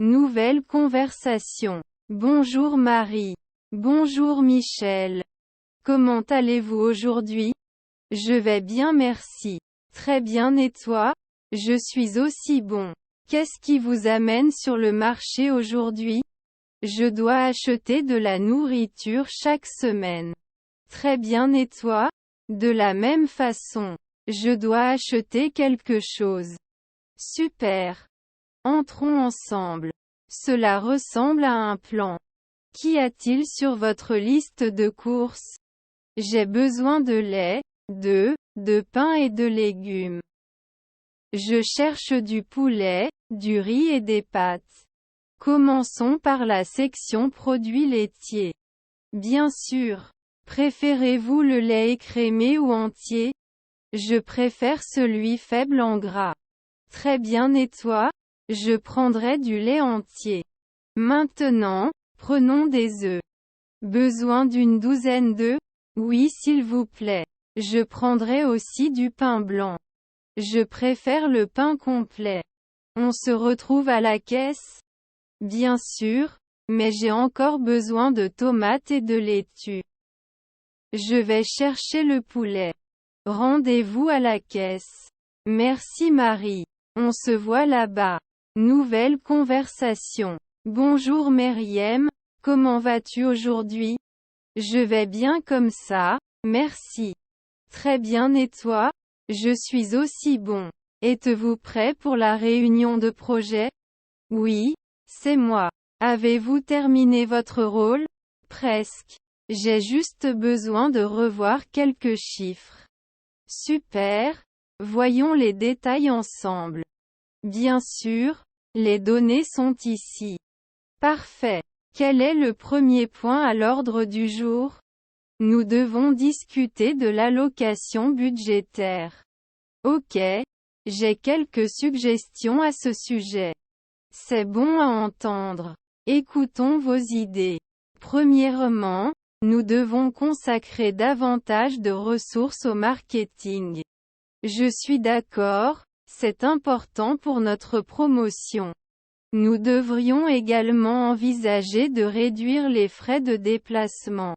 Nouvelle conversation. Bonjour Marie. Bonjour Michel. Comment allez-vous aujourd'hui? Je vais bien merci. Très bien et toi? Je suis aussi bon. Qu'est-ce qui vous amène sur le marché aujourd'hui? Je dois acheter de la nourriture chaque semaine. Très bien et toi? De la même façon. Je dois acheter quelque chose. Super. Entrons ensemble. Cela ressemble à un plan. Qu'y a-t-il sur votre liste de courses? J'ai besoin de lait, de pain et de légumes. Je cherche du poulet, du riz et des pâtes. Commençons par la section produits laitiers. Bien sûr. Préférez-vous le lait écrémé ou entier? Je préfère celui faible en gras. Très bien et toi? Je prendrai du lait entier. Maintenant, prenons des œufs. Besoin d'une douzaine d'œufs? Oui s'il vous plaît. Je prendrai aussi du pain blanc. Je préfère le pain complet. On se retrouve à la caisse? Bien sûr, mais j'ai encore besoin de tomates et de laitue. Je vais chercher le poulet. Rendez-vous à la caisse. Merci Marie. On se voit là-bas. Nouvelle conversation. Bonjour Meriem, comment vas-tu aujourd'hui? Je vais bien comme ça, merci. Très bien et toi? Je suis aussi bon. Êtes-vous prêt pour la réunion de projet? Oui, c'est moi. Avez-vous terminé votre rôle? Presque. J'ai juste besoin de revoir quelques chiffres. Super. Voyons les détails ensemble. Bien sûr, les données sont ici. Parfait. Quel est le premier point à l'ordre du jour? Nous devons discuter de l'allocation budgétaire. Ok. J'ai quelques suggestions à ce sujet. C'est bon à entendre. Écoutons vos idées. Premièrement, nous devons consacrer davantage de ressources au marketing. Je suis d'accord, c'est important pour notre promotion. Nous devrions également envisager de réduire les frais de déplacement.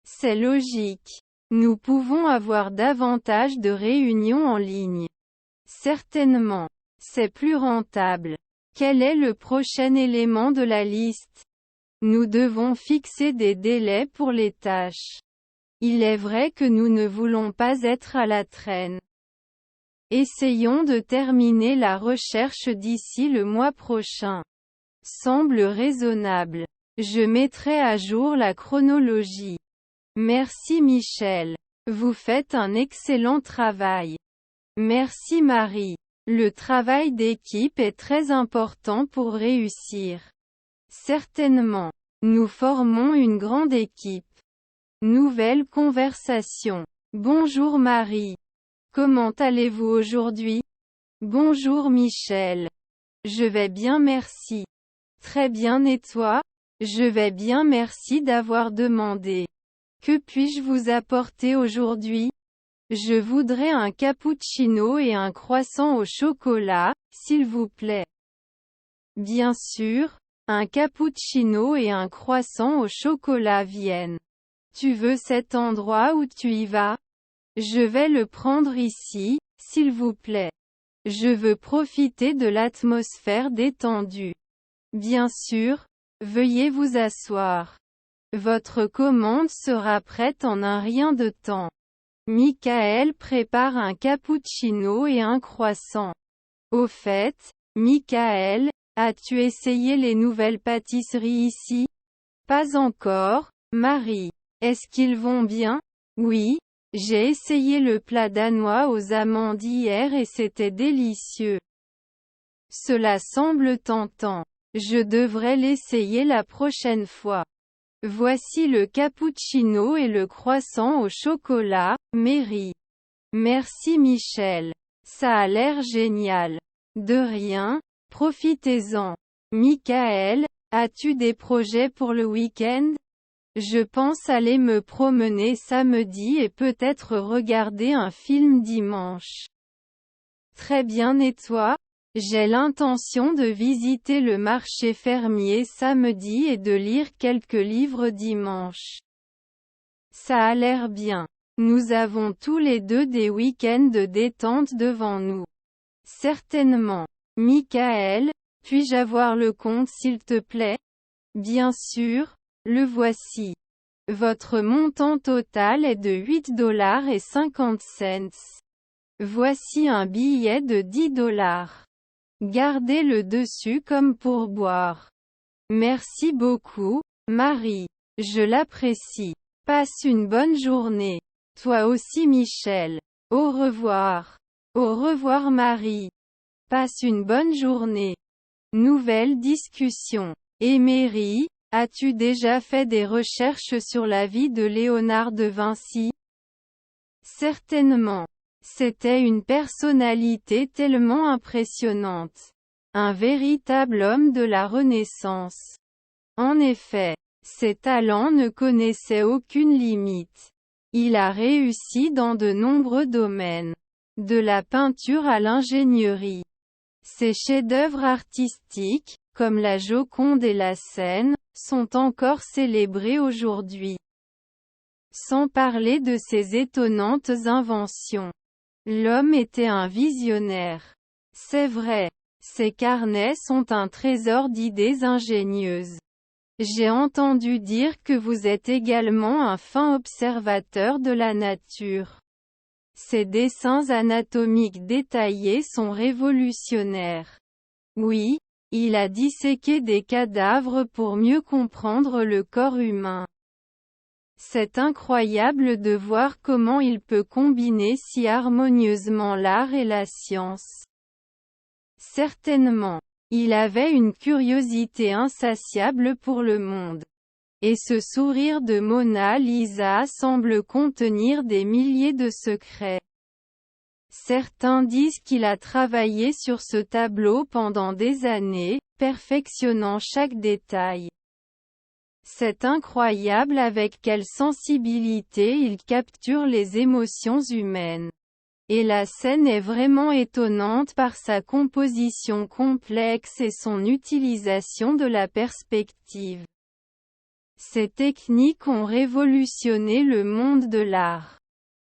C'est logique. Nous pouvons avoir davantage de réunions en ligne. Certainement. C'est plus rentable. Quel est le prochain élément de la liste? Nous devons fixer des délais pour les tâches. Il est vrai que nous ne voulons pas être à la traîne. Essayons de terminer la recherche d'ici le mois prochain. Semble raisonnable. Je mettrai à jour la chronologie. Merci Michel. Vous faites un excellent travail. Merci Marie. Le travail d'équipe est très important pour réussir. Certainement. Nous formons une grande équipe. Nouvelle conversation. Bonjour Marie. Comment allez-vous aujourd'hui? Bonjour Michel. Je vais bien merci. Très bien et toi? Je vais bien merci d'avoir demandé. Que puis-je vous apporter aujourd'hui? Je voudrais un cappuccino et un croissant au chocolat, s'il vous plaît. Bien sûr, un cappuccino et un croissant au chocolat viennent. Tu veux cet endroit où tu y vas? Je vais le prendre ici, s'il vous plaît. Je veux profiter de l'atmosphère détendue. Bien sûr, veuillez vous asseoir. Votre commande sera prête en un rien de temps. Michael prépare un cappuccino et un croissant. Au fait, Michael, as-tu essayé les nouvelles pâtisseries ici? Pas encore, Marie. Est-ce qu'ils vont bien? Oui, j'ai essayé le plat danois aux amandes hier et c'était délicieux. Cela semble tentant. Je devrais l'essayer la prochaine fois. Voici le cappuccino et le croissant au chocolat, Mary. Merci Michel. Ça a l'air génial. De rien, profitez-en. Michael, as-tu des projets pour le week-end? Je pense aller me promener samedi et peut-être regarder un film dimanche. Très bien et toi? J'ai l'intention de visiter le marché fermier samedi et de lire quelques livres dimanche. Ça a l'air bien. Nous avons tous les deux des week-ends de détente devant nous. Certainement. Michael, puis-je avoir le compte s'il te plaît? Bien sûr, le voici. Votre montant total est de $8,50. Voici un billet de $10. Gardez-le dessus comme pourboire. Merci beaucoup, Marie. Je l'apprécie. Passe une bonne journée. Toi aussi Michel. Au revoir. Au revoir Marie. Passe une bonne journée. Nouvelle discussion. Emery, as-tu déjà fait des recherches sur la vie de Léonard de Vinci? Certainement. C'était une personnalité tellement impressionnante. Un véritable homme de la Renaissance. En effet, ses talents ne connaissaient aucune limite. Il a réussi dans de nombreux domaines. De la peinture à l'ingénierie. Ses chefs-d'œuvre artistiques, comme la Joconde et la Seine, sont encore célébrés aujourd'hui. Sans parler de ses étonnantes inventions. L'homme était un visionnaire. C'est vrai. Ses carnets sont un trésor d'idées ingénieuses. J'ai entendu dire que vous êtes également un fin observateur de la nature. Ses dessins anatomiques détaillés sont révolutionnaires. Oui, il a disséqué des cadavres pour mieux comprendre le corps humain. C'est incroyable de voir comment il peut combiner si harmonieusement l'art et la science. Certainement. Il avait une curiosité insatiable pour le monde. Et ce sourire de Mona Lisa semble contenir des milliers de secrets. Certains disent qu'il a travaillé sur ce tableau pendant des années, perfectionnant chaque détail. C'est incroyable avec quelle sensibilité il capture les émotions humaines. Et la scène est vraiment étonnante par sa composition complexe et son utilisation de la perspective. Ces techniques ont révolutionné le monde de l'art.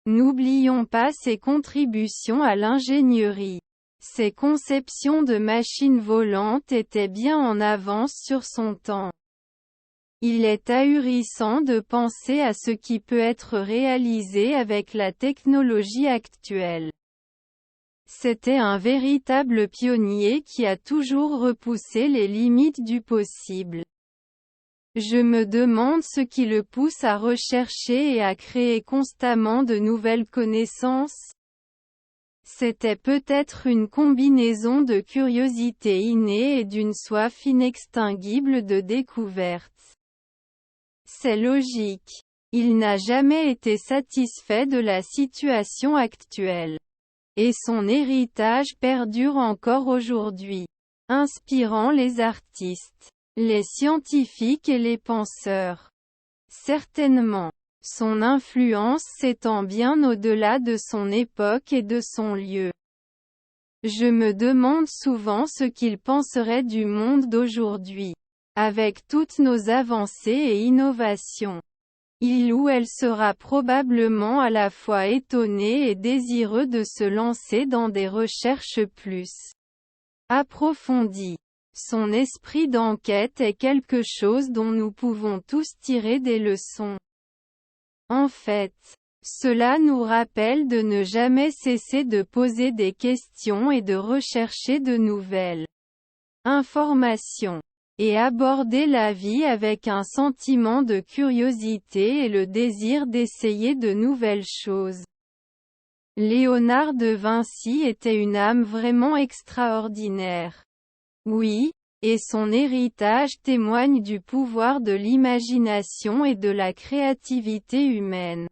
N'oublions pas ses contributions à l'ingénierie. Ses conceptions de machines volantes étaient bien en avance sur son temps. Il est ahurissant de penser à ce qui peut être réalisé avec la technologie actuelle. C'était un véritable pionnier qui a toujours repoussé les limites du possible. Je me demande ce qui le pousse à rechercher et à créer constamment de nouvelles connaissances. C'était peut-être une combinaison de curiosité innée et d'une soif inextinguible de découverte. C'est logique. Il n'a jamais été satisfait de la situation actuelle. Et son héritage perdure encore aujourd'hui, inspirant les artistes, les scientifiques et les penseurs. Certainement. Son influence s'étend bien au-delà de son époque et de son lieu. Je me demande souvent ce qu'il penserait du monde d'aujourd'hui. Avec toutes nos avancées et innovations, il ou elle sera probablement à la fois étonné et désireux de se lancer dans des recherches plus approfondies. Son esprit d'enquête est quelque chose dont nous pouvons tous tirer des leçons. En fait, cela nous rappelle de ne jamais cesser de poser des questions et de rechercher de nouvelles informations. Et aborder la vie avec un sentiment de curiosité et le désir d'essayer de nouvelles choses. Léonard de Vinci était une âme vraiment extraordinaire. Oui, et son héritage témoigne du pouvoir de l'imagination et de la créativité humaine.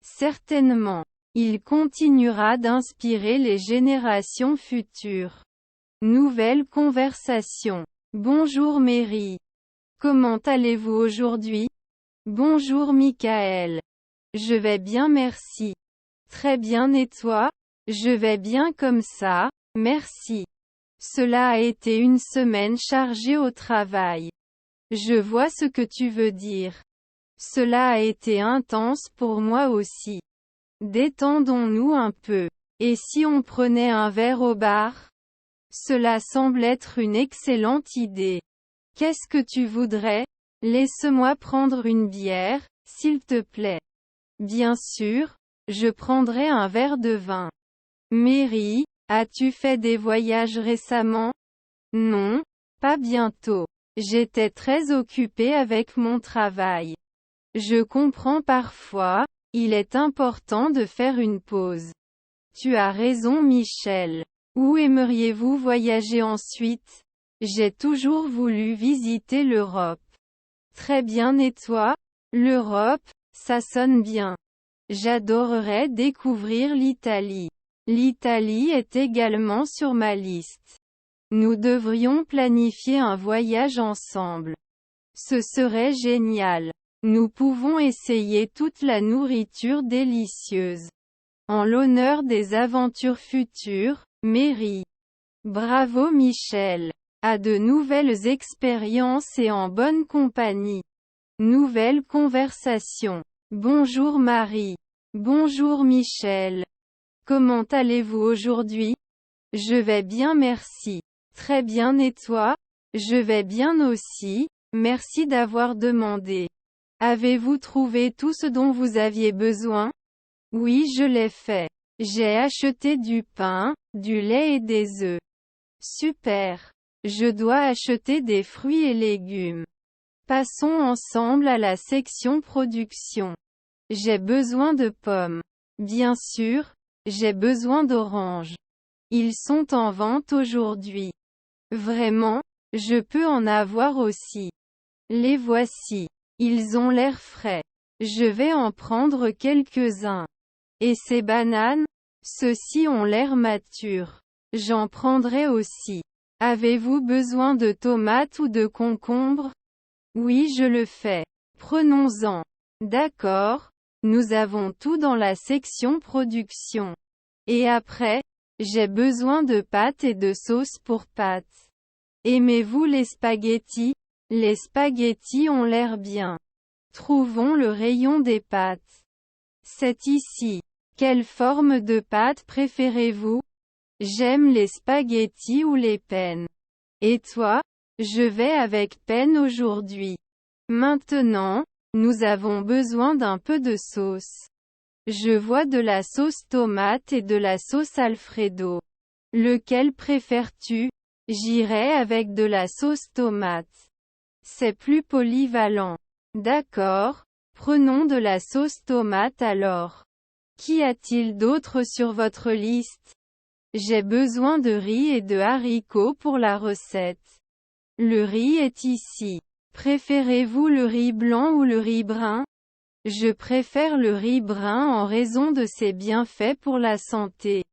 Certainement. Il continuera d'inspirer les générations futures. Nouvelle conversation. Bonjour Mary. Comment allez-vous aujourd'hui? Bonjour Michael. Je vais bien merci. Très bien et toi? Je vais bien comme ça, merci. Cela a été une semaine chargée au travail. Je vois ce que tu veux dire. Cela a été intense pour moi aussi. Détendons-nous un peu. Et si on prenait un verre au bar? Cela semble être une excellente idée. Qu'est-ce que tu voudrais? Laisse-moi prendre une bière, s'il te plaît. Bien sûr, je prendrai un verre de vin. Mary, as-tu fait des voyages récemment? Non, pas bientôt. J'étais très occupée avec mon travail. Je comprends parfois, il est important de faire une pause. Tu as raison Michel. Où aimeriez-vous voyager ensuite? J'ai toujours voulu visiter l'Europe. Très bien et toi? L'Europe, ça sonne bien. J'adorerais découvrir l'Italie. L'Italie est également sur ma liste. Nous devrions planifier un voyage ensemble. Ce serait génial. Nous pouvons essayer toute la nourriture délicieuse. En l'honneur des aventures futures, Mary. Bravo Michel. À de nouvelles expériences et en bonne compagnie. Nouvelle conversation. Bonjour Marie. Bonjour Michel. Comment allez-vous aujourd'hui? Je vais bien merci. Très bien et toi? Je vais bien aussi, merci d'avoir demandé. Avez-vous trouvé tout ce dont vous aviez besoin? Oui, je l'ai fait. J'ai acheté du pain, du lait et des œufs. Super. Je dois acheter des fruits et légumes. Passons ensemble à la section production. J'ai besoin de pommes. Bien sûr, j'ai besoin d'oranges. Ils sont en vente aujourd'hui. Vraiment, je peux en avoir aussi. Les voici. Ils ont l'air frais. Je vais en prendre quelques-uns. Et ces bananes? Ceux-ci ont l'air matures. J'en prendrai aussi. Avez-vous besoin de tomates ou de concombres? Oui, je le fais. Prenons-en. D'accord. Nous avons tout dans la section production. Et après, j'ai besoin de pâtes et de sauce pour pâtes. Aimez-vous les spaghettis? Les spaghettis ont l'air bien. Trouvons le rayon des pâtes. C'est ici. Quelle forme de pâte préférez-vous? J'aime les spaghettis ou les penne. Et toi? Je vais avec penne aujourd'hui. Maintenant, nous avons besoin d'un peu de sauce. Je vois de la sauce tomate et de la sauce Alfredo. Lequel préfères-tu? J'irai avec de la sauce tomate. C'est plus polyvalent. D'accord, prenons de la sauce tomate alors. Qu'y a-t-il d'autre sur votre liste? J'ai besoin de riz et de haricots pour la recette. Le riz est ici. Préférez-vous le riz blanc ou le riz brun? Je préfère le riz brun en raison de ses bienfaits pour la santé.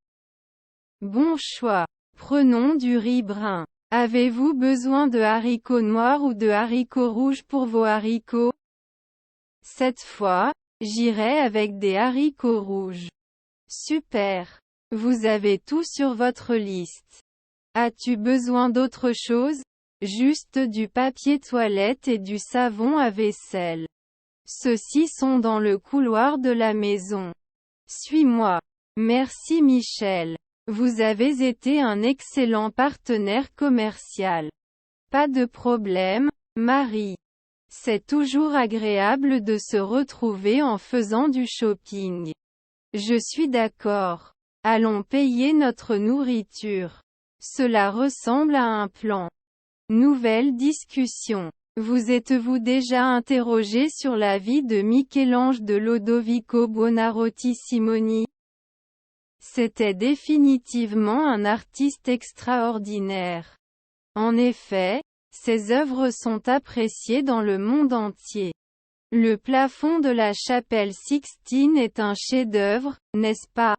Bon choix. Prenons du riz brun. Avez-vous besoin de haricots noirs ou de haricots rouges pour vos haricots? Cette fois, j'irai avec des haricots rouges. Super. Vous avez tout sur votre liste. As-tu besoin d'autre chose? Juste du papier toilette et du savon à vaisselle. Ceux-ci sont dans le couloir de la maison. Suis-moi. Merci Michel. Vous avez été un excellent partenaire commercial. Pas de problème, Marie. C'est toujours agréable de se retrouver en faisant du shopping. Je suis d'accord. Allons payer notre nourriture. Cela ressemble à un plan. Nouvelle discussion. Vous êtes-vous déjà interrogé sur la vie de Michel-Ange de Lodovico Buonarroti Simoni? C'était définitivement un artiste extraordinaire. En effet, ses œuvres sont appréciées dans le monde entier. Le plafond de la chapelle Sixtine est un chef-d'œuvre, n'est-ce pas?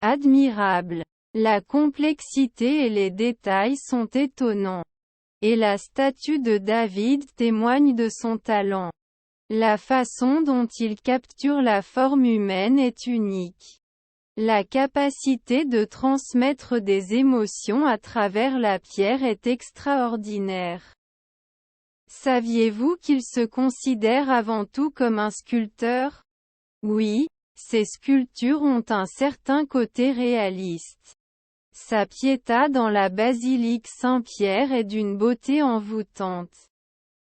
Admirable. La complexité et les détails sont étonnants. Et la statue de David témoigne de son talent. La façon dont il capture la forme humaine est unique. La capacité de transmettre des émotions à travers la pierre est extraordinaire. Saviez-vous qu'il se considère avant tout comme un sculpteur? Oui, ses sculptures ont un certain côté réaliste. Sa Pietà dans la basilique Saint-Pierre est d'une beauté envoûtante.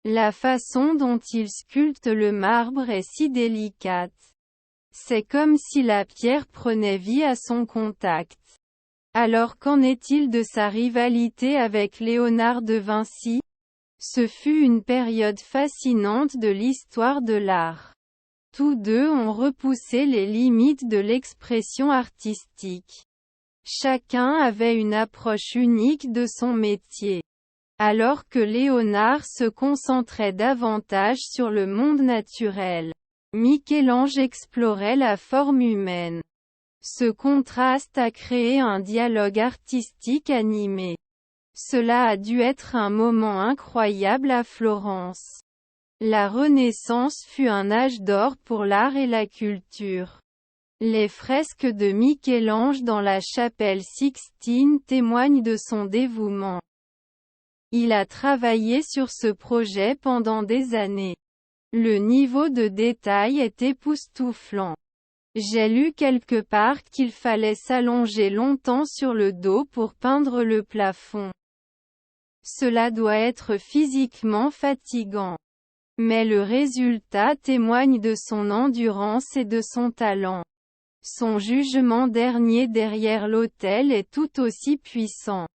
La façon dont il sculpte le marbre est si délicate. C'est comme si la pierre prenait vie à son contact. Alors qu'en est-il de sa rivalité avec Léonard de Vinci? Ce fut une période fascinante de l'histoire de l'art. Tous deux ont repoussé les limites de l'expression artistique. Chacun avait une approche unique de son métier. Alors que Léonard se concentrait davantage sur le monde naturel, Michel-Ange explorait la forme humaine. Ce contraste a créé un dialogue artistique animé. Cela a dû être un moment incroyable à Florence. La Renaissance fut un âge d'or pour l'art et la culture. Les fresques de Michel-Ange dans la chapelle Sixtine témoignent de son dévouement. Il a travaillé sur ce projet pendant des années. Le niveau de détail est époustouflant. J'ai lu quelque part qu'il fallait s'allonger longtemps sur le dos pour peindre le plafond. Cela doit être physiquement fatigant. Mais le résultat témoigne de son endurance et de son talent. Son jugement dernier derrière l'autel est tout aussi puissant.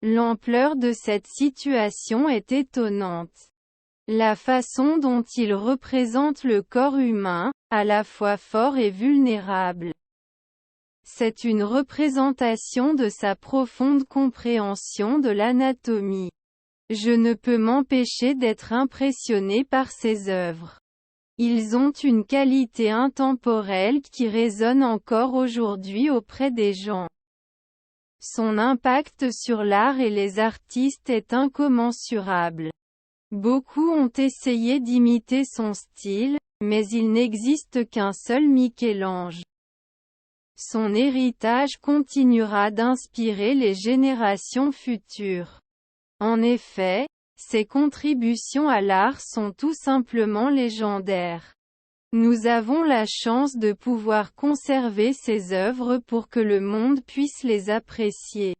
L'ampleur de cette situation est étonnante. La façon dont il représente le corps humain, à la fois fort et vulnérable. C'est une représentation de sa profonde compréhension de l'anatomie. Je ne peux m'empêcher d'être impressionné par ses œuvres. Ils ont une qualité intemporelle qui résonne encore aujourd'hui auprès des gens. Son impact sur l'art et les artistes est incommensurable. Beaucoup ont essayé d'imiter son style, mais il n'existe qu'un seul Michel-Ange. Son héritage continuera d'inspirer les générations futures. En effet, ses contributions à l'art sont tout simplement légendaires. Nous avons la chance de pouvoir conserver ses œuvres pour que le monde puisse les apprécier.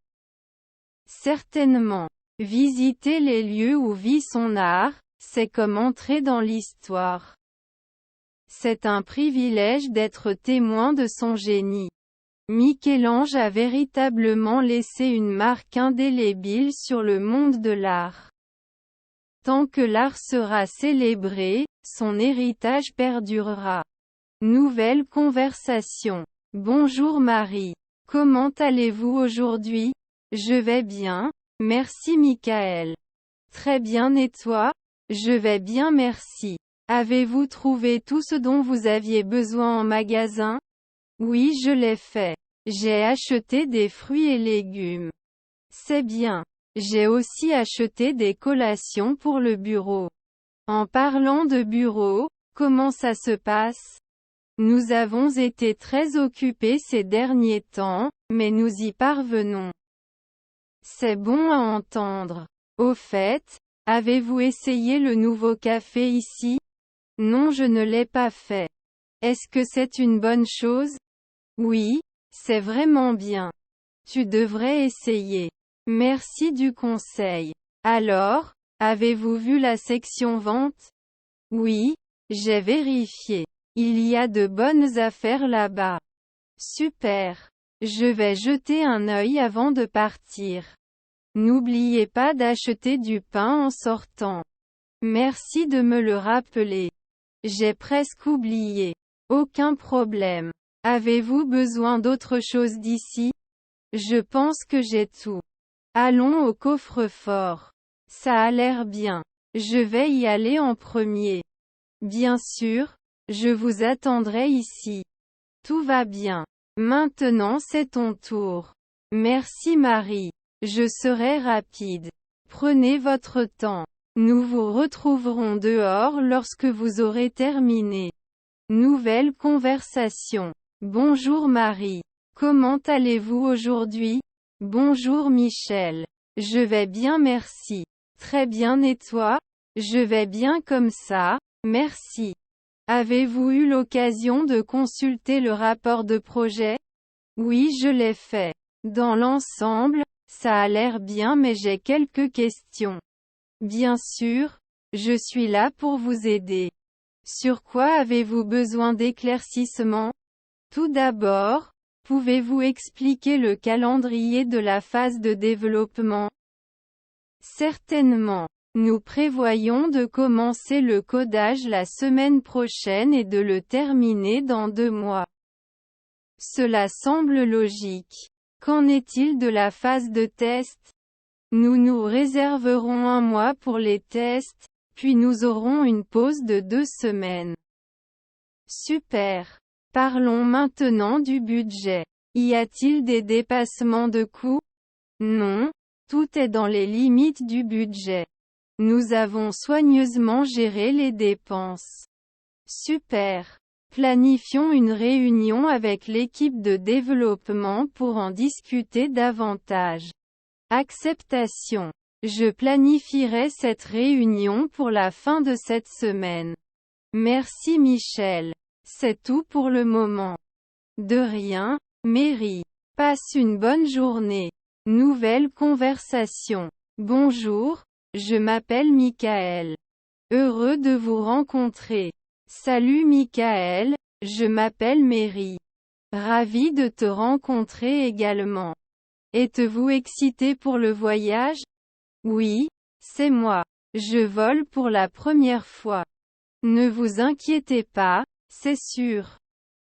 Certainement. Visiter les lieux où vit son art, c'est comme entrer dans l'histoire. C'est un privilège d'être témoin de son génie. Michel-Ange a véritablement laissé une marque indélébile sur le monde de l'art. Tant que l'art sera célébré, son héritage perdurera. Nouvelle conversation. Bonjour Marie. Comment allez-vous aujourd'hui? Je vais bien, merci Michael. Très bien et toi? Je vais bien merci. Avez-vous trouvé tout ce dont vous aviez besoin en magasin? Oui, je l'ai fait. J'ai acheté des fruits et légumes. C'est bien. J'ai aussi acheté des collations pour le bureau. En parlant de bureau, comment ça se passe? Nous avons été très occupés ces derniers temps, mais nous y parvenons. C'est bon à entendre. Au fait, avez-vous essayé le nouveau café ici? Non, je ne l'ai pas fait. Est-ce que c'est une bonne chose? Oui, c'est vraiment bien. Tu devrais essayer. Merci du conseil. Alors, avez-vous vu la section vente? Oui, j'ai vérifié. Il y a de bonnes affaires là-bas. Super. Je vais jeter un œil avant de partir. N'oubliez pas d'acheter du pain en sortant. Merci de me le rappeler. J'ai presque oublié. Aucun problème. Avez-vous besoin d'autre chose d'ici? Je pense que j'ai tout. Allons au coffre-fort. Ça a l'air bien. Je vais y aller en premier. Bien sûr, je vous attendrai ici. Tout va bien. Maintenant c'est ton tour. Merci Marie. Je serai rapide. Prenez votre temps. Nous vous retrouverons dehors lorsque vous aurez terminé. Nouvelle conversation. Bonjour Marie. Comment allez-vous aujourd'hui? Bonjour Michel. Je vais bien merci. Très bien et toi? Je vais bien comme ça, merci. Avez-vous eu l'occasion de consulter le rapport de projet? Oui, je l'ai fait. Dans l'ensemble, ça a l'air bien mais j'ai quelques questions. Bien sûr, je suis là pour vous aider. Sur quoi avez-vous besoin d'éclaircissements? Tout d'abord, pouvez-vous expliquer le calendrier de la phase de développement? Certainement. Nous prévoyons de commencer le codage la semaine prochaine et de le terminer dans 2 mois. Cela semble logique. Qu'en est-il de la phase de test? Nous nous réserverons 1 mois pour les tests, puis nous aurons une pause de 2 semaines. Super. Parlons maintenant du budget. Y a-t-il des dépassements de coûts? Non, tout est dans les limites du budget. Nous avons soigneusement géré les dépenses. Super. Planifions une réunion avec l'équipe de développement pour en discuter davantage. Acceptation. Je planifierai cette réunion pour la fin de cette semaine. Merci Michel. C'est tout pour le moment. De rien, Mary. Passe une bonne journée. Nouvelle conversation. Bonjour, je m'appelle Michael. Heureux de vous rencontrer. Salut Michael, je m'appelle Mary. Ravi de te rencontrer également. Êtes-vous excité pour le voyage? Oui, c'est moi. Je vole pour la première fois. Ne vous inquiétez pas, c'est sûr.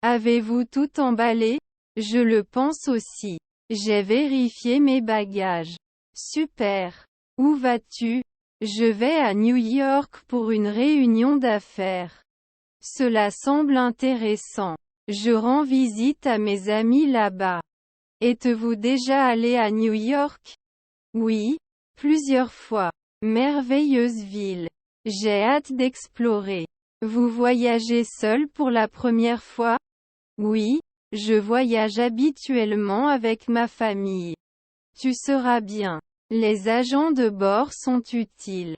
Avez-vous tout emballé? Je le pense aussi. J'ai vérifié mes bagages. Super. Où vas-tu? Je vais à New York pour une réunion d'affaires. Cela semble intéressant. Je rends visite à mes amis là-bas. Êtes-vous déjà allé à New York? Oui, plusieurs fois. Merveilleuse ville. J'ai hâte d'explorer. Vous voyagez seul pour la première fois? Oui, je voyage habituellement avec ma famille. Tu seras bien. Les agents de bord sont utiles.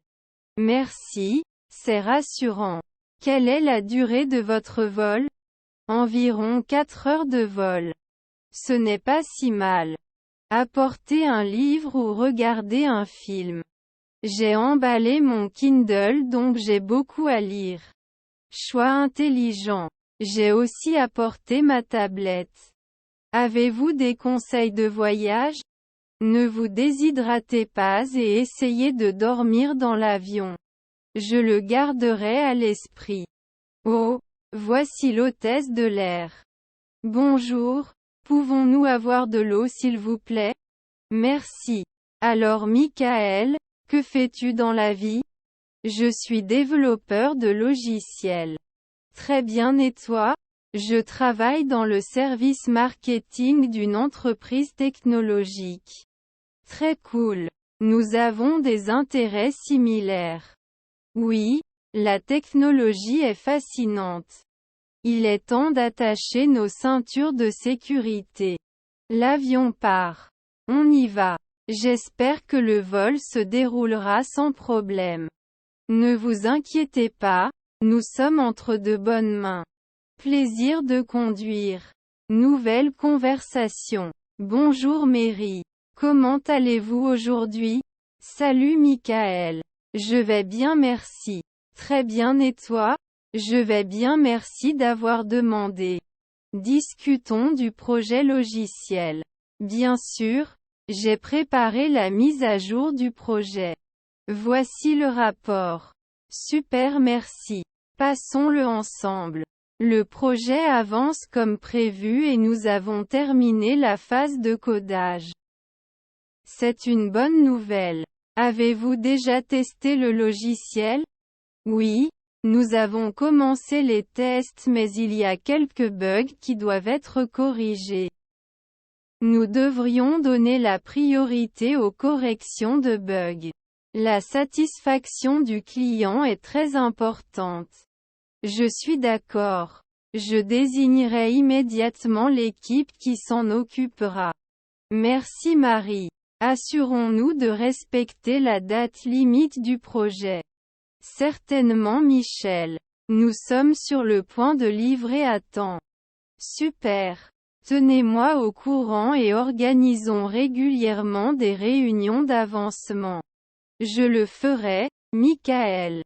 Merci, c'est rassurant. Quelle est la durée de votre vol? Environ 4 heures de vol. Ce n'est pas si mal. Apportez un livre ou regardez un film. J'ai emballé mon Kindle donc j'ai beaucoup à lire. Choix intelligent. J'ai aussi apporté ma tablette. Avez-vous des conseils de voyage? Ne vous déshydratez pas et essayez de dormir dans l'avion. Je le garderai à l'esprit. Oh, voici l'hôtesse de l'air. Bonjour, pouvons-nous avoir de l'eau s'il vous plaît? Merci. Alors Michael, que fais-tu dans la vie? Je suis développeur de logiciels. Très bien et toi? Je travaille dans le service marketing d'une entreprise technologique. Très cool. Nous avons des intérêts similaires. Oui, la technologie est fascinante. Il est temps d'attacher nos ceintures de sécurité. L'avion part. On y va. J'espère que le vol se déroulera sans problème. Ne vous inquiétez pas, nous sommes entre de bonnes mains. Plaisir de conduire. Nouvelle conversation. Bonjour Mary. Comment allez-vous aujourd'hui? Salut Michael. Je vais bien merci. Très bien et toi? Je vais bien merci d'avoir demandé. Discutons du projet logiciel. Bien sûr, j'ai préparé la mise à jour du projet. Voici le rapport. Super merci. Passons-le ensemble. Le projet avance comme prévu et nous avons terminé la phase de codage. C'est une bonne nouvelle. Avez-vous déjà testé le logiciel? Oui, nous avons commencé les tests mais il y a quelques bugs qui doivent être corrigés. Nous devrions donner la priorité aux corrections de bugs. La satisfaction du client est très importante. Je suis d'accord. Je désignerai immédiatement l'équipe qui s'en occupera. Merci Marie. Assurons-nous de respecter la date limite du projet. Certainement Michel. Nous sommes sur le point de livrer à temps. Super. Tenez-moi au courant et organisons régulièrement des réunions d'avancement. Je le ferai, Michael.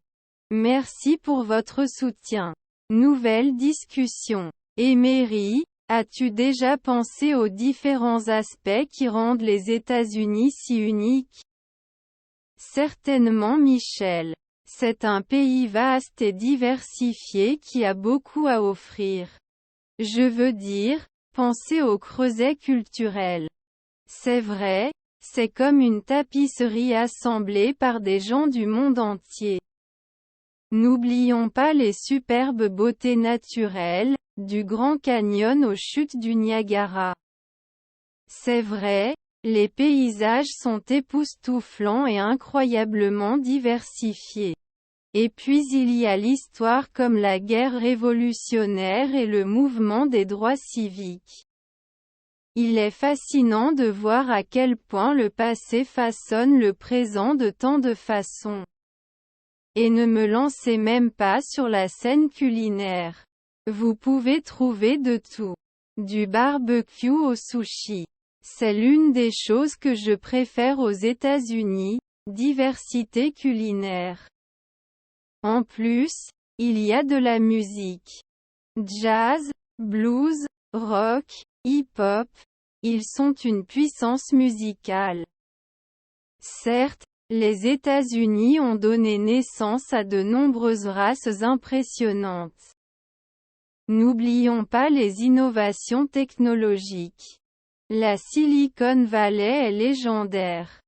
Merci pour votre soutien. Nouvelle discussion. Emery, as-tu déjà pensé aux différents aspects qui rendent les États-Unis si uniques? Certainement Michel. C'est un pays vaste et diversifié qui a beaucoup à offrir. Je veux dire, pensez au creuset culturel. C'est vrai, c'est comme une tapisserie assemblée par des gens du monde entier. N'oublions pas les superbes beautés naturelles, du Grand Canyon aux chutes du Niagara. C'est vrai, les paysages sont époustouflants et incroyablement diversifiés. Et puis il y a l'histoire comme la guerre révolutionnaire et le mouvement des droits civiques. Il est fascinant de voir à quel point le passé façonne le présent de tant de façons. Et ne me lancez même pas sur la scène culinaire. Vous pouvez trouver de tout. Du barbecue au sushi. C'est l'une des choses que je préfère aux États-Unis, diversité culinaire. En plus, il y a de la musique. Jazz, blues, rock, hip-hop, ils sont une puissance musicale. Certes, les États-Unis ont donné naissance à de nombreuses races impressionnantes. N'oublions pas les innovations technologiques. La Silicon Valley est légendaire.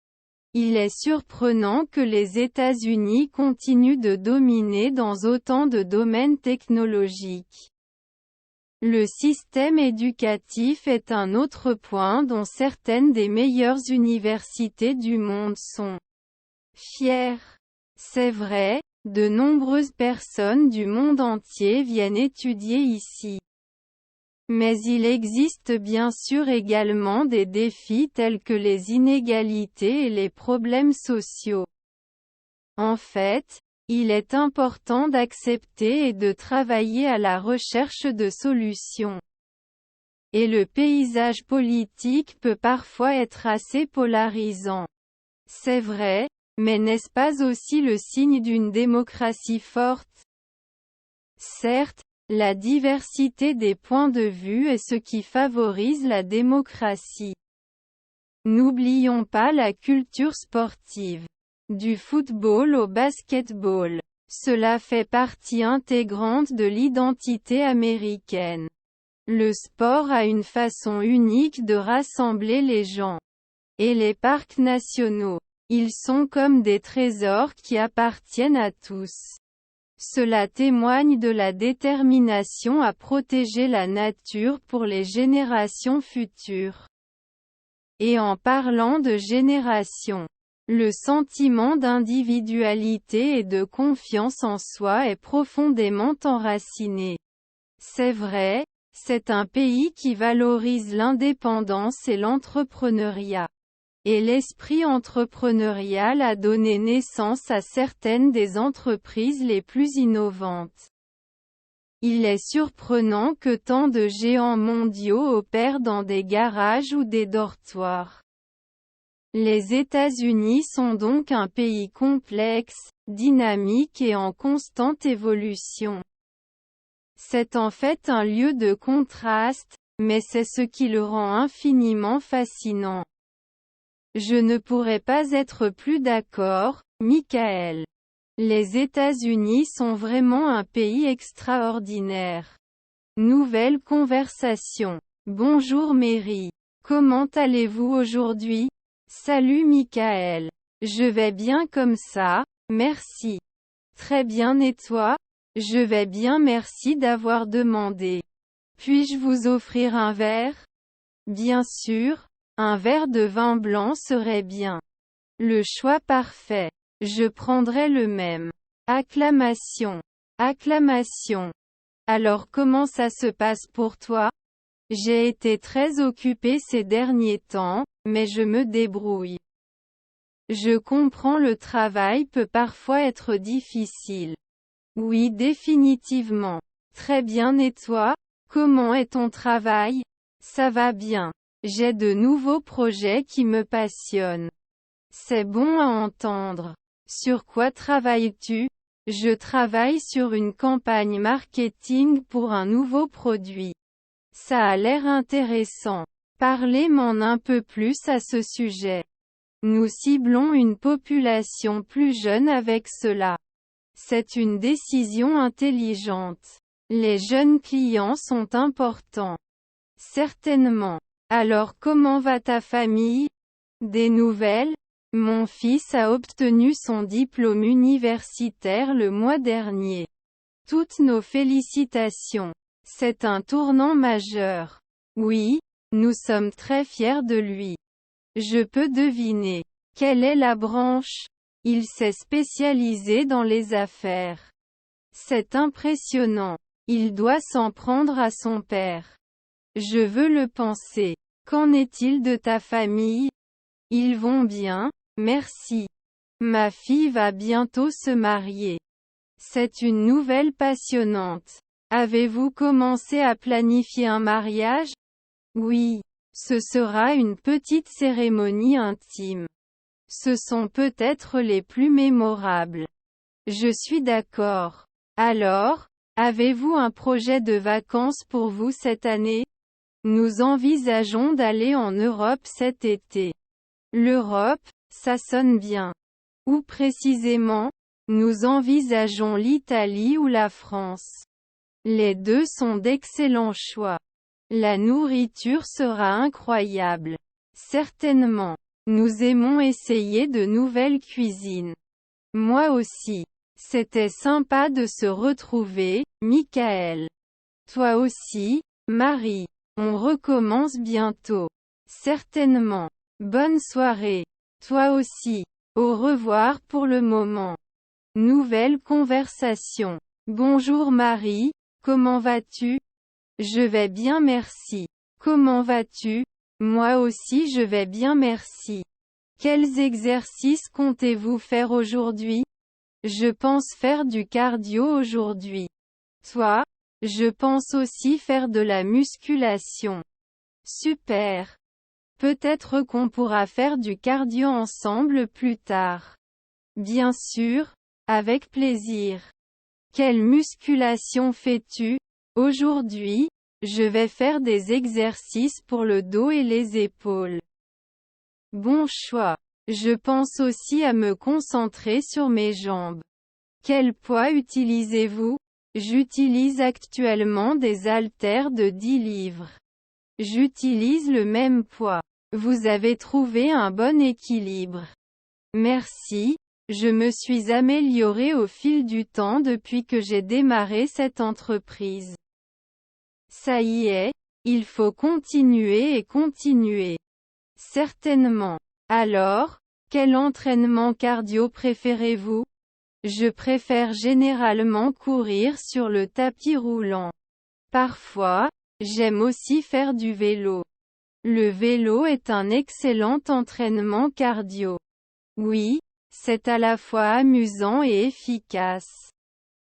Il est surprenant que les États-Unis continuent de dominer dans autant de domaines technologiques. Le système éducatif est un autre point dont certaines des meilleures universités du monde sont fières. C'est vrai, de nombreuses personnes du monde entier viennent étudier ici. Mais il existe bien sûr également des défis tels que les inégalités et les problèmes sociaux. En fait, il est important d'accepter et de travailler à la recherche de solutions. Et le paysage politique peut parfois être assez polarisant. C'est vrai, mais n'est-ce pas aussi le signe d'une démocratie forte? Certes, la diversité des points de vue est ce qui favorise la démocratie. N'oublions pas la culture sportive. Du football au basketball. Cela fait partie intégrante de l'identité américaine. Le sport a une façon unique de rassembler les gens. Et les parcs nationaux. Ils sont comme des trésors qui appartiennent à tous. Cela témoigne de la détermination à protéger la nature pour les générations futures. Et en parlant de génération, le sentiment d'individualité et de confiance en soi est profondément enraciné. C'est vrai, c'est un pays qui valorise l'indépendance et l'entrepreneuriat. Et l'esprit entrepreneurial a donné naissance à certaines des entreprises les plus innovantes. Il est surprenant que tant de géants mondiaux opèrent dans des garages ou des dortoirs. Les États-Unis sont donc un pays complexe, dynamique et en constante évolution. C'est en fait un lieu de contraste, mais c'est ce qui le rend infiniment fascinant. Je ne pourrais pas être plus d'accord, Michael. Les États-Unis sont vraiment un pays extraordinaire. Nouvelle conversation. Bonjour Mary. Comment allez-vous aujourd'hui? Salut Michael. Je vais bien comme ça, merci. Très bien et toi? Je vais bien merci d'avoir demandé. Puis-je vous offrir un verre? Bien sûr. Un verre de vin blanc serait bien. Le choix parfait. Je prendrai le même. Acclamation. Acclamation. Alors comment ça se passe pour toi? J'ai été très occupée ces derniers temps, mais je me débrouille. Je comprends, le travail peut parfois être difficile. Oui, définitivement. Très bien, et toi? Comment est ton travail? Ça va bien. J'ai de nouveaux projets qui me passionnent. C'est bon à entendre. Sur quoi travailles-tu? Je travaille sur une campagne marketing pour un nouveau produit. Ça a l'air intéressant. Parlez-m'en un peu plus à ce sujet. Nous ciblons une population plus jeune avec cela. C'est une décision intelligente. Les jeunes clients sont importants. Certainement. Alors comment va ta famille? Des nouvelles? Mon fils a obtenu son diplôme universitaire le mois dernier. Toutes nos félicitations. C'est un tournant majeur. Oui, nous sommes très fiers de lui. Je peux deviner. Quelle est la branche? Il s'est spécialisé dans les affaires. C'est impressionnant. Il doit s'en prendre à son père. Je veux le penser. Qu'en est-il de ta famille? Ils vont bien, merci. Ma fille va bientôt se marier. C'est une nouvelle passionnante. Avez-vous commencé à planifier un mariage? Oui. Ce sera une petite cérémonie intime. Ce sont peut-être les plus mémorables. Je suis d'accord. Alors, avez-vous un projet de vacances pour vous cette année? Nous envisageons d'aller en Europe cet été. L'Europe, ça sonne bien. Où précisément? Nous envisageons l'Italie ou la France. Les deux sont d'excellents choix. La nourriture sera incroyable. Certainement. Nous aimons essayer de nouvelles cuisines. Moi aussi. C'était sympa de se retrouver, Michael. Toi aussi, Marie. On recommence bientôt. Certainement. Bonne soirée. Toi aussi. Au revoir pour le moment. Nouvelle conversation. Bonjour Marie, comment vas-tu? Je vais bien, merci. Comment vas-tu? Moi aussi je vais bien, merci. Quels exercices comptez-vous faire aujourd'hui? Je pense faire du cardio aujourd'hui. Toi? Je pense aussi faire de la musculation. Super. Peut-être qu'on pourra faire du cardio ensemble plus tard. Bien sûr, avec plaisir. Quelle musculation fais-tu? Aujourd'hui, je vais faire des exercices pour le dos et les épaules. Bon choix. Je pense aussi à me concentrer sur mes jambes. Quel poids utilisez-vous? J'utilise actuellement des haltères de 10 livres. J'utilise le même poids. Vous avez trouvé un bon équilibre. Merci, je me suis améliorée au fil du temps depuis que j'ai démarré cette entreprise. Ça y est, il faut continuer et continuer. Certainement. Alors, quel entraînement cardio préférez-vous? Je préfère généralement courir sur le tapis roulant. Parfois, j'aime aussi faire du vélo. Le vélo est un excellent entraînement cardio. Oui, c'est à la fois amusant et efficace.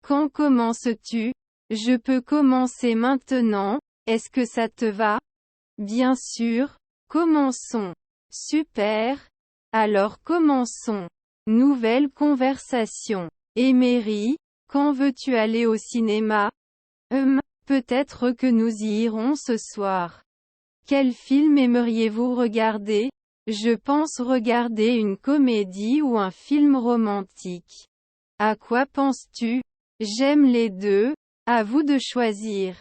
Quand commences-tu? Je peux commencer maintenant, est-ce que ça te va? Bien sûr, commençons. Super. Alors commençons. Nouvelle conversation. Emery, quand veux-tu aller au cinéma? Peut-être que nous y irons ce soir. Quel film aimeriez-vous regarder? Je pense regarder une comédie ou un film romantique. À quoi penses-tu? J'aime les deux, à vous de choisir.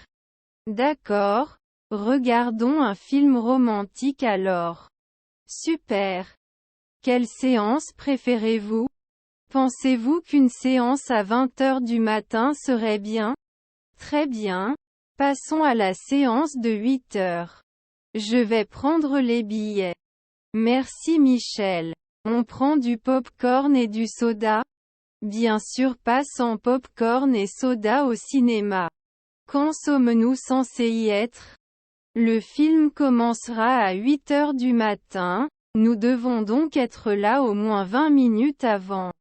D'accord, regardons un film romantique alors. Super. Quelle séance préférez-vous? Pensez-vous qu'une séance à 20 h du matin serait bien? Très bien. Passons à la séance de 8 h. Je vais prendre les billets. Merci Michel. On prend du pop-corn et du soda? Bien sûr, pas sans pop-corn et soda au cinéma. Quand sommes-nous censés y être? Le film commencera à 8 heures du matin, nous devons donc être là au moins 20 minutes avant.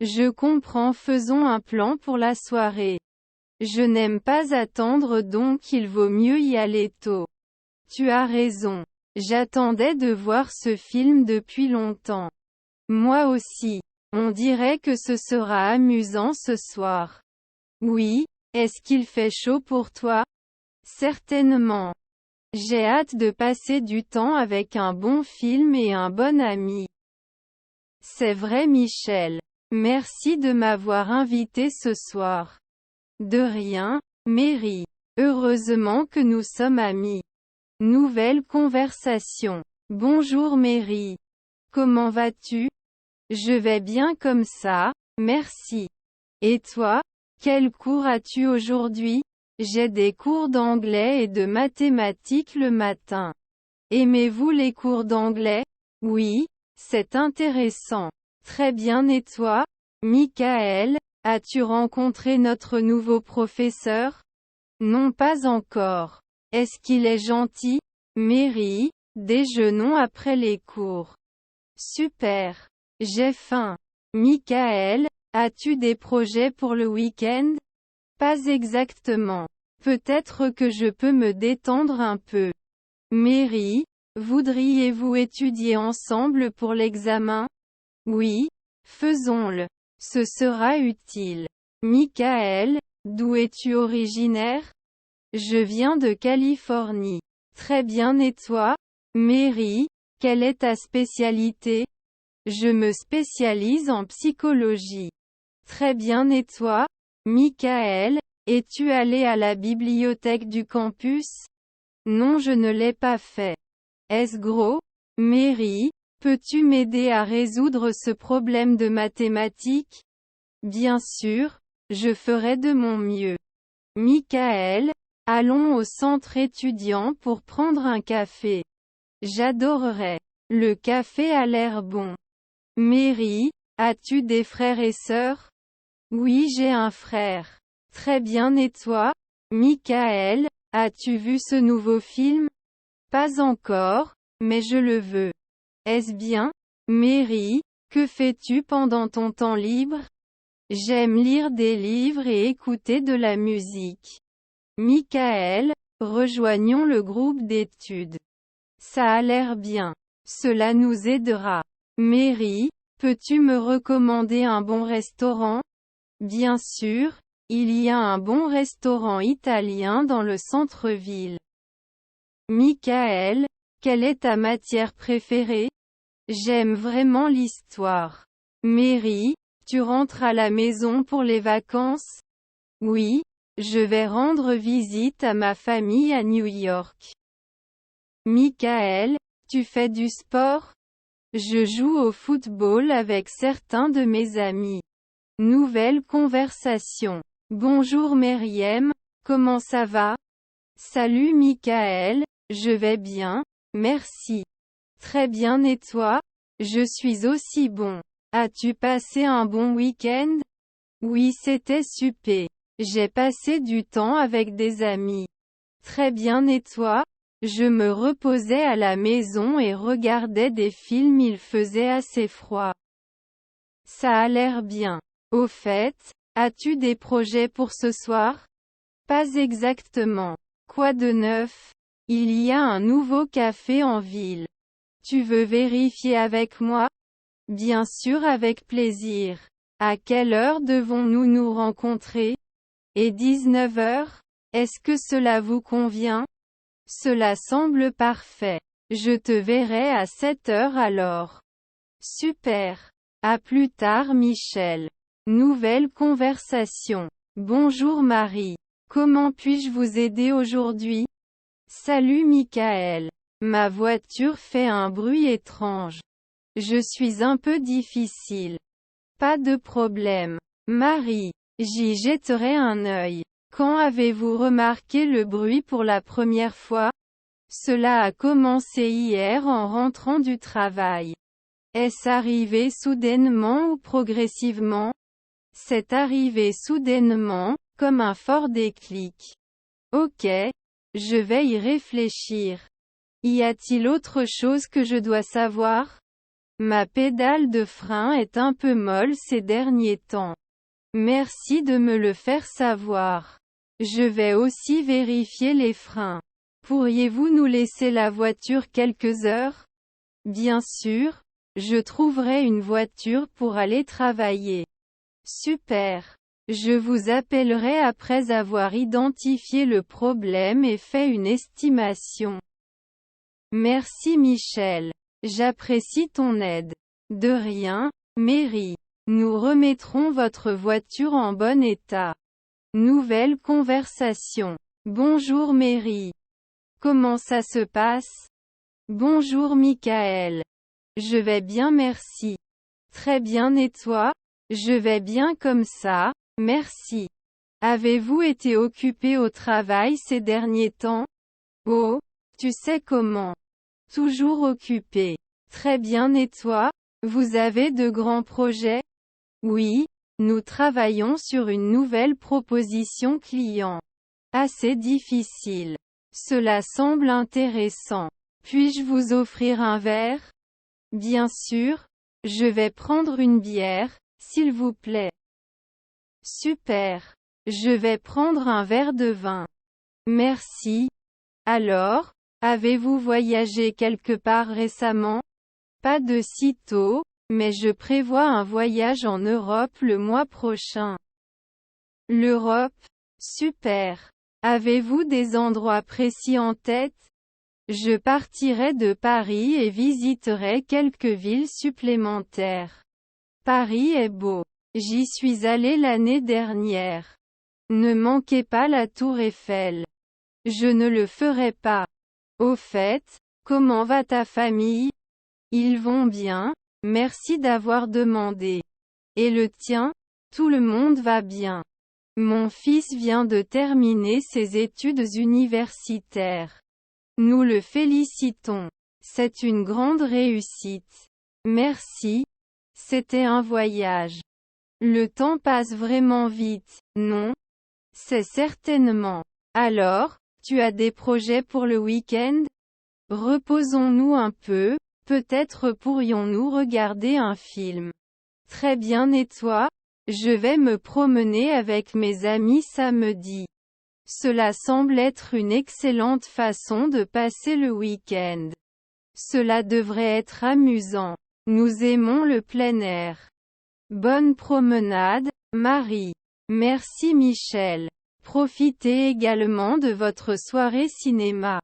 Je comprends, faisons un plan pour la soirée. Je n'aime pas attendre donc il vaut mieux y aller tôt. Tu as raison. J'attendais de voir ce film depuis longtemps. Moi aussi. On dirait que ce sera amusant ce soir. Oui, est-ce qu'il fait chaud pour toi? Certainement. J'ai hâte de passer du temps avec un bon film et un bon ami. C'est vrai Michel. Merci de m'avoir invité ce soir. De rien, Mary. Heureusement que nous sommes amis. Nouvelle conversation. Bonjour Mary. Comment vas-tu? Je vais bien comme ça, merci. Et toi? Quel cours as-tu aujourd'hui? J'ai des cours d'anglais et de mathématiques le matin. Aimez-vous les cours d'anglais? Oui, c'est intéressant. Très bien et toi? Michael, as-tu rencontré notre nouveau professeur? Non pas encore. Est-ce qu'il est gentil? Mary, déjeunons après les cours. Super. J'ai faim. Michael, as-tu des projets pour le week-end? Pas exactement. Peut-être que je peux me détendre un peu. Mary, voudriez-vous étudier ensemble pour l'examen? Oui, faisons-le. Ce sera utile. Michael, d'où es-tu originaire? Je viens de Californie. Très bien et toi? Mary, quelle est ta spécialité? Je me spécialise en psychologie. Très bien et toi? Michael, es-tu allé à la bibliothèque du campus? Non, je ne l'ai pas fait. Est-ce gros? Mary, peux-tu m'aider à résoudre ce problème de mathématiques? Bien sûr, je ferai de mon mieux. Michael, allons au centre étudiant pour prendre un café. J'adorerais. Le café a l'air bon. Mary, as-tu des frères et sœurs? Oui, j'ai un frère. Très bien et toi? Michael, as-tu vu ce nouveau film? Pas encore, mais je le veux. Est-ce bien? Mary, que fais-tu pendant ton temps libre? J'aime lire des livres et écouter de la musique. Michael, rejoignons le groupe d'études. Ça a l'air bien. Cela nous aidera. Mary, peux-tu me recommander un bon restaurant? Bien sûr, il y a un bon restaurant italien dans le centre-ville. Michael, quelle est ta matière préférée? J'aime vraiment l'histoire. Mary, tu rentres à la maison pour les vacances? Oui, je vais rendre visite à ma famille à New York. Michael, tu fais du sport? Je joue au football avec certains de mes amis. Nouvelle conversation. Bonjour Meriem, comment ça va? Salut Michael, je vais bien, merci. Très bien et toi? Je suis aussi bon. As-tu passé un bon week-end? Oui, c'était super. J'ai passé du temps avec des amis. Très bien et toi? Je me reposais à la maison et regardais des films, il faisait assez froid. Ça a l'air bien. Au fait, as-tu des projets pour ce soir? Pas exactement. Quoi de neuf? Il y a un nouveau café en ville. Tu veux vérifier avec moi? Bien sûr, avec plaisir. À quelle heure devons-nous nous rencontrer? Et 19 heures? Est-ce que cela vous convient? Cela semble parfait. Je te verrai à 7 heures alors. Super. À plus tard Michel. Nouvelle conversation. Bonjour Marie. Comment puis-je vous aider aujourd'hui? Salut Michael. Ma voiture fait un bruit étrange. Je suis un peu difficile. Pas de problème. Marie. J'y jetterai un œil. Quand avez-vous remarqué le bruit pour la première fois? Cela a commencé hier en rentrant du travail. Est-ce arrivé soudainement ou progressivement? C'est arrivé soudainement, comme un fort déclic. Ok, je vais y réfléchir. Y a-t-il autre chose que je dois savoir? Ma pédale de frein est un peu molle ces derniers temps. Merci de me le faire savoir. Je vais aussi vérifier les freins. Pourriez-vous nous laisser la voiture quelques heures? Bien sûr, je trouverai une voiture pour aller travailler. Super. Je vous appellerai après avoir identifié le problème et fait une estimation. Merci Michel. J'apprécie ton aide. De rien, Mary. Nous remettrons votre voiture en bon état. Nouvelle conversation. Bonjour Mary. Comment ça se passe? Bonjour Michael. Je vais bien merci. Très bien et toi? Je vais bien comme ça, merci. Avez-vous été occupé au travail ces derniers temps? Oh, tu sais comment. Toujours occupé. Très bien et toi? Vous avez de grands projets? Oui, nous travaillons sur une nouvelle proposition client. Assez difficile. Cela semble intéressant. Puis-je vous offrir un verre? Bien sûr. Je vais prendre une bière, s'il vous plaît. Super. Je vais prendre un verre de vin. Merci. Alors, avez-vous voyagé quelque part récemment? Pas de sitôt, mais je prévois un voyage en Europe le mois prochain. L'Europe? Super. Avez-vous des endroits précis en tête? Je partirai de Paris et visiterai quelques villes supplémentaires. Paris est beau. J'y suis allé l'année dernière. Ne manquez pas la Tour Eiffel. Je ne le ferai pas. Au fait, comment va ta famille? Ils vont bien, merci d'avoir demandé. Et le tien? Tout le monde va bien. Mon fils vient de terminer ses études universitaires. Nous le félicitons. C'est une grande réussite. Merci. C'était un voyage. Le temps passe vraiment vite, non? C'est certainement. Alors, tu as des projets pour le week-end? Reposons-nous un peu, peut-être pourrions-nous regarder un film. Très bien et toi? Je vais me promener avec mes amis samedi. Cela semble être une excellente façon de passer le week-end. Cela devrait être amusant. Nous aimons le plein air. Bonne promenade, Marie. Merci Michel. Profitez également de votre soirée cinéma.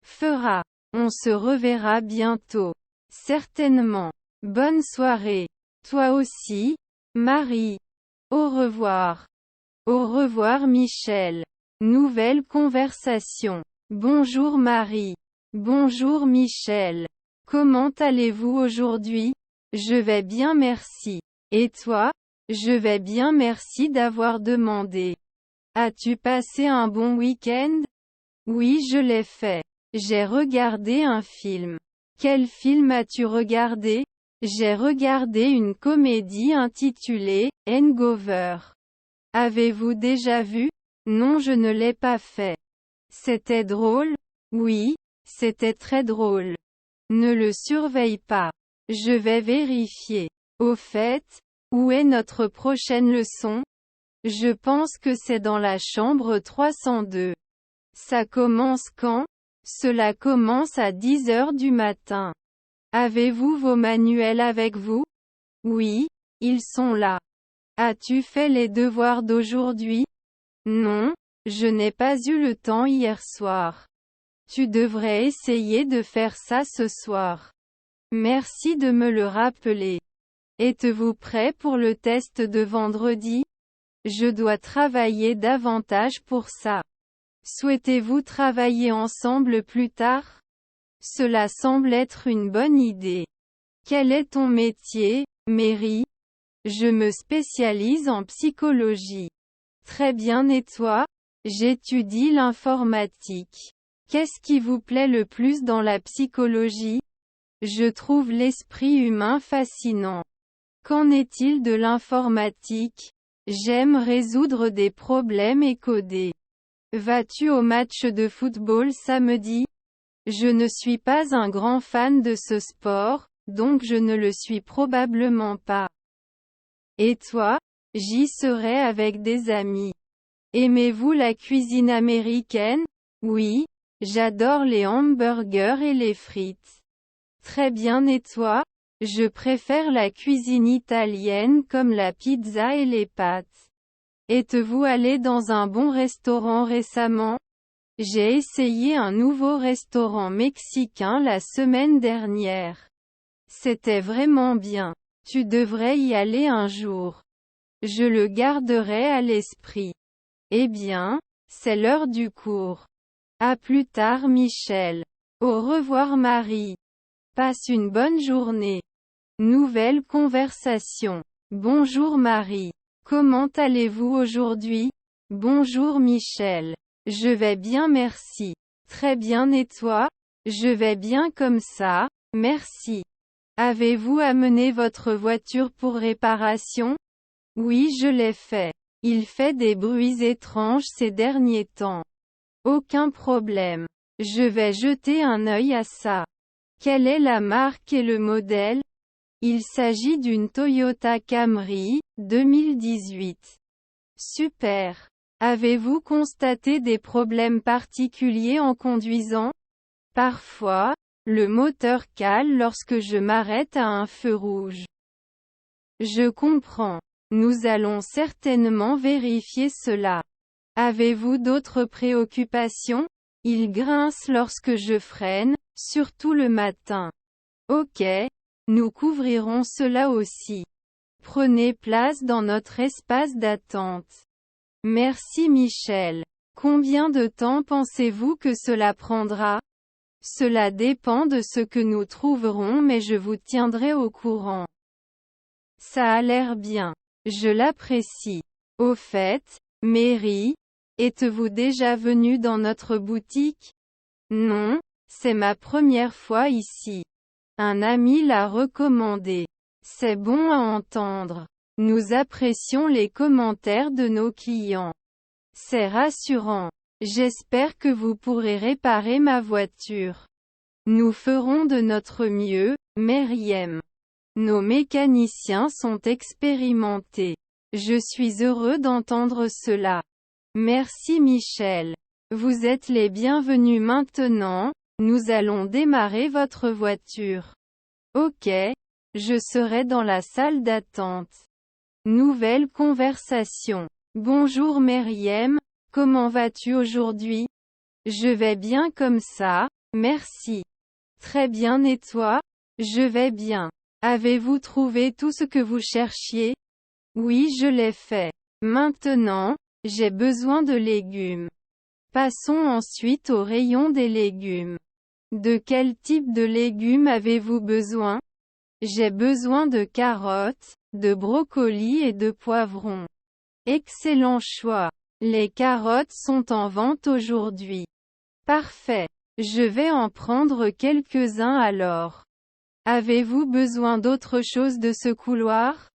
Fera. On se reverra bientôt. Certainement. Bonne soirée. Toi aussi, Marie. Au revoir. Au revoir Michel. Nouvelle conversation. Bonjour Marie. Bonjour Michel. Comment allez-vous aujourd'hui? Je vais bien merci. Et toi? Je vais bien merci d'avoir demandé. As-tu passé un bon week-end? Oui, je l'ai fait. J'ai regardé un film. Quel film as-tu regardé? J'ai regardé une comédie intitulée Hangover. Avez-vous déjà vu? Non, je ne l'ai pas fait. C'était drôle? Oui, c'était très drôle. Ne le surveille pas. Je vais vérifier. Au fait, où est notre prochaine leçon? Je pense que c'est dans la chambre 302. Ça commence quand? Cela commence à 10 heures du matin. Avez-vous vos manuels avec vous? Oui, ils sont là. As-tu fait les devoirs d'aujourd'hui? Non, je n'ai pas eu le temps hier soir. Tu devrais essayer de faire ça ce soir. Merci de me le rappeler. Êtes-vous prêt pour le test de vendredi? Je dois travailler davantage pour ça. Souhaitez-vous travailler ensemble plus tard? Cela semble être une bonne idée. Quel est ton métier, Mary? Je me spécialise en psychologie. Très bien et toi? J'étudie l'informatique. Qu'est-ce qui vous plaît le plus dans la psychologie? Je trouve l'esprit humain fascinant. Qu'en est-il de l'informatique? J'aime résoudre des problèmes et coder. Vas-tu au match de football samedi? Je ne suis pas un grand fan de ce sport, donc je ne le suis probablement pas. Et toi? J'y serai avec des amis. Aimez-vous la cuisine américaine? Oui, j'adore les hamburgers et les frites. Très bien, et toi? Je préfère la cuisine italienne comme la pizza et les pâtes. Êtes-vous allé dans un bon restaurant récemment? J'ai essayé un nouveau restaurant mexicain la semaine dernière. C'était vraiment bien. Tu devrais y aller un jour. Je le garderai à l'esprit. Eh bien, c'est l'heure du cours. À plus tard, Michel. Au revoir, Marie. Passe une bonne journée. Nouvelle conversation. Bonjour Marie. Comment allez-vous aujourd'hui? Bonjour Michel. Je vais bien, merci. Très bien, et toi? Je vais bien comme ça, merci. Avez-vous amené votre voiture pour réparation? Oui, je l'ai fait. Il fait des bruits étranges ces derniers temps. Aucun problème. Je vais jeter un œil à ça. Quelle est la marque et le modèle? Il s'agit d'une Toyota Camry, 2018. Super. Avez-vous constaté des problèmes particuliers en conduisant? Parfois, le moteur cale lorsque je m'arrête à un feu rouge. Je comprends. Nous allons certainement vérifier cela. Avez-vous d'autres préoccupations? Il grince lorsque je freine, surtout le matin. Ok. Nous couvrirons cela aussi. Prenez place dans notre espace d'attente. Merci Michel. Combien de temps pensez-vous que cela prendra? Cela dépend de ce que nous trouverons, mais je vous tiendrai au courant. Ça a l'air bien. Je l'apprécie. Au fait, Mary, êtes-vous déjà venue dans notre boutique? Non, c'est ma première fois ici. Un ami l'a recommandé. C'est bon à entendre. Nous apprécions les commentaires de nos clients. C'est rassurant. J'espère que vous pourrez réparer ma voiture. Nous ferons de notre mieux, Meriem. Nos mécaniciens sont expérimentés. Je suis heureux d'entendre cela. Merci Michel. Vous êtes les bienvenus maintenant. Nous allons démarrer votre voiture. Ok. Je serai dans la salle d'attente. Nouvelle conversation. Bonjour Meriem, comment vas-tu aujourd'hui? Je vais bien comme ça, merci. Très bien, et toi? Je vais bien. Avez-vous trouvé tout ce que vous cherchiez? Oui, je l'ai fait. Maintenant, j'ai besoin de légumes. Passons ensuite au rayon des légumes. De quel type de légumes avez-vous besoin? J'ai besoin de carottes, de brocolis et de poivrons. Excellent choix. Les carottes sont en vente aujourd'hui. Parfait. Je vais en prendre quelques-uns alors. Avez-vous besoin d'autre chose de ce couloir?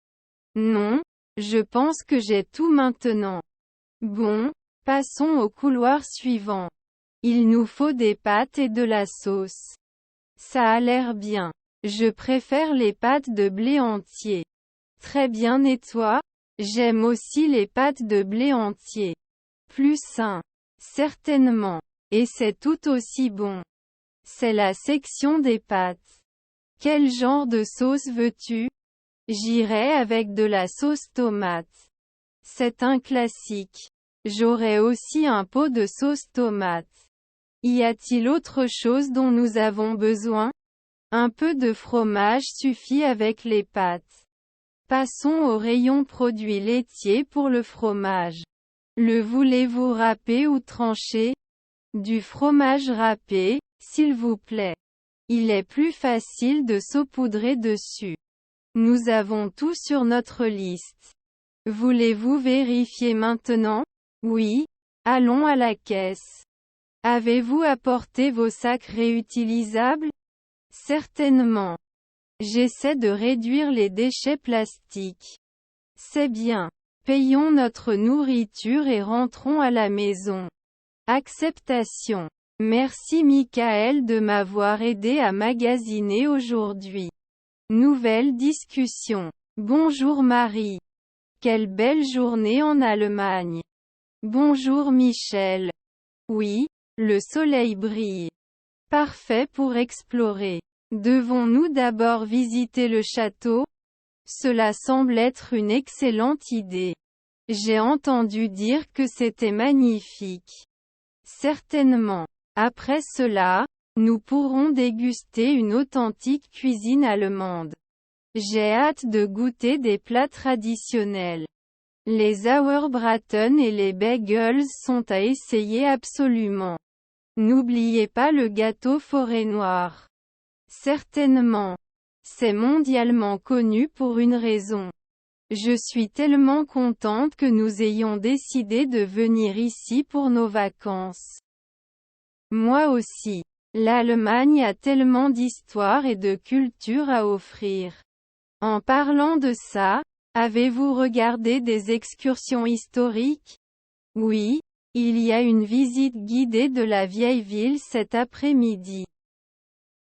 Non, je pense que j'ai tout maintenant. Bon, passons au couloir suivant. Il nous faut des pâtes et de la sauce. Ça a l'air bien. Je préfère les pâtes de blé entier. Très bien, et toi? J'aime aussi les pâtes de blé entier. Plus sain. Certainement. Et c'est tout aussi bon. C'est la section des pâtes. Quel genre de sauce veux-tu? J'irai avec de la sauce tomate. C'est un classique. J'aurai aussi un pot de sauce tomate. Y a-t-il autre chose dont nous avons besoin? Un peu de fromage suffit avec les pâtes. Passons au rayon produits laitiers pour le fromage. Le voulez-vous râpé ou tranché? Du fromage râpé, s'il vous plaît. Il est plus facile de saupoudrer dessus. Nous avons tout sur notre liste. Voulez-vous vérifier maintenant? Oui. Allons à la caisse. Avez-vous apporté vos sacs réutilisables? Certainement. J'essaie de réduire les déchets plastiques. C'est bien. Payons notre nourriture et rentrons à la maison. Acceptation. Merci Michael de m'avoir aidé à magasiner aujourd'hui. Nouvelle discussion. Bonjour Marie. Quelle belle journée en Allemagne. Bonjour Michel. Oui, le soleil brille. Parfait pour explorer. Devons-nous d'abord visiter le château? Cela semble être une excellente idée. J'ai entendu dire que c'était magnifique. Certainement. Après cela, nous pourrons déguster une authentique cuisine allemande. J'ai hâte de goûter des plats traditionnels. Les Sauerbraten et les bagels sont à essayer absolument. N'oubliez pas le gâteau forêt noire. Certainement. C'est mondialement connu pour une raison. Je suis tellement contente que nous ayons décidé de venir ici pour nos vacances. Moi aussi. L'Allemagne a tellement d'histoire et de culture à offrir. En parlant de ça, avez-vous regardé des excursions historiques? Oui, il y a une visite guidée de la vieille ville cet après-midi.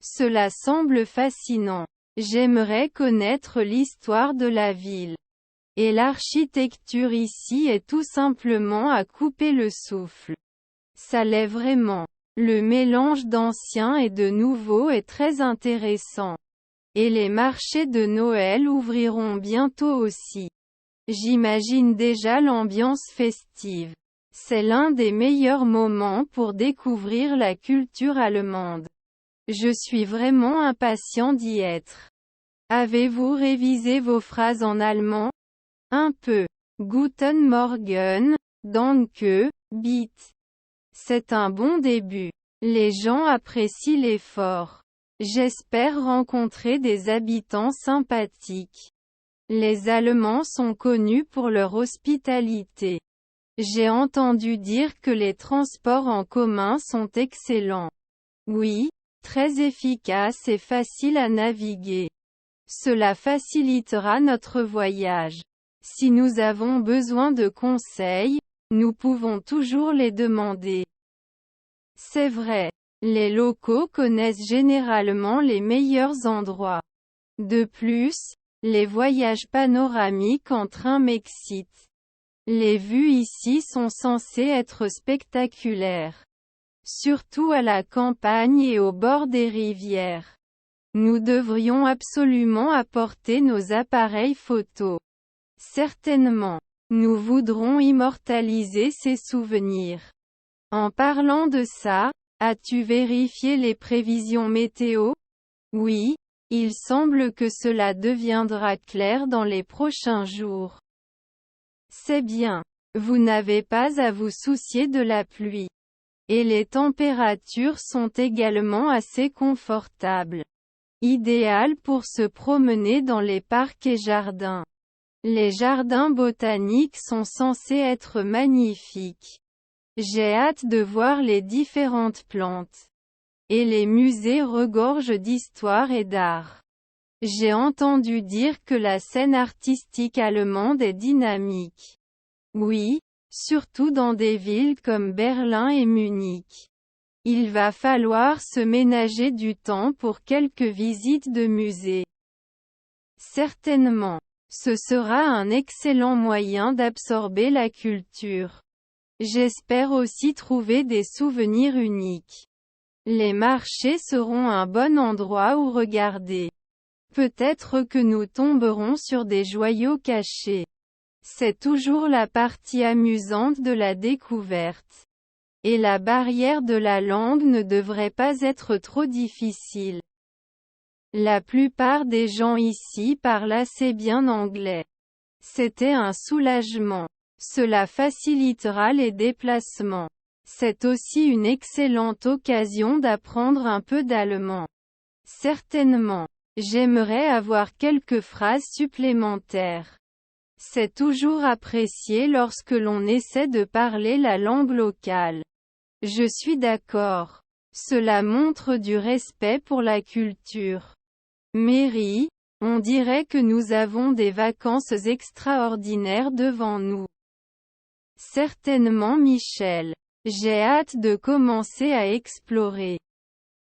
Cela semble fascinant. J'aimerais connaître l'histoire de la ville. Et l'architecture ici est tout simplement à couper le souffle. Ça l'est vraiment. Le mélange d'ancien et de nouveau est très intéressant. Et les marchés de Noël ouvriront bientôt aussi. J'imagine déjà l'ambiance festive. C'est l'un des meilleurs moments pour découvrir la culture allemande. Je suis vraiment impatient d'y être. Avez-vous révisé vos phrases en allemand? Un peu. Guten Morgen, danke, bitte. C'est un bon début. Les gens apprécient l'effort. J'espère rencontrer des habitants sympathiques. Les Allemands sont connus pour leur hospitalité. J'ai entendu dire que les transports en commun sont excellents. Oui, très efficaces et faciles à naviguer. Cela facilitera notre voyage. Si nous avons besoin de conseils, nous pouvons toujours les demander. C'est vrai. Les locaux connaissent généralement les meilleurs endroits. De plus, les voyages panoramiques en train m'excitent. Les vues ici sont censées être spectaculaires. Surtout à la campagne et au bord des rivières. Nous devrions absolument apporter nos appareils photo. Certainement. Nous voudrons immortaliser ces souvenirs. En parlant de ça, as-tu vérifié les prévisions météo? Oui, il semble que cela deviendra clair dans les prochains jours. C'est bien. Vous n'avez pas à vous soucier de la pluie. Et les températures sont également assez confortables. Idéal pour se promener dans les parcs et jardins. Les jardins botaniques sont censés être magnifiques. J'ai hâte de voir les différentes plantes. Et les musées regorgent d'histoire et d'art. J'ai entendu dire que la scène artistique allemande est dynamique. Oui, surtout dans des villes comme Berlin et Munich. Il va falloir se ménager du temps pour quelques visites de musées. Certainement. Ce sera un excellent moyen d'absorber la culture. J'espère aussi trouver des souvenirs uniques. Les marchés seront un bon endroit où regarder. Peut-être que nous tomberons sur des joyaux cachés. C'est toujours la partie amusante de la découverte. Et la barrière de la langue ne devrait pas être trop difficile. La plupart des gens ici parlent assez bien anglais. C'était un soulagement. Cela facilitera les déplacements. C'est aussi une excellente occasion d'apprendre un peu d'allemand. Certainement. J'aimerais avoir quelques phrases supplémentaires. C'est toujours apprécié lorsque l'on essaie de parler la langue locale. Je suis d'accord. Cela montre du respect pour la culture. Mary, On dirait que nous avons des vacances extraordinaires devant nous. Certainement Michel. J'ai hâte de commencer à explorer.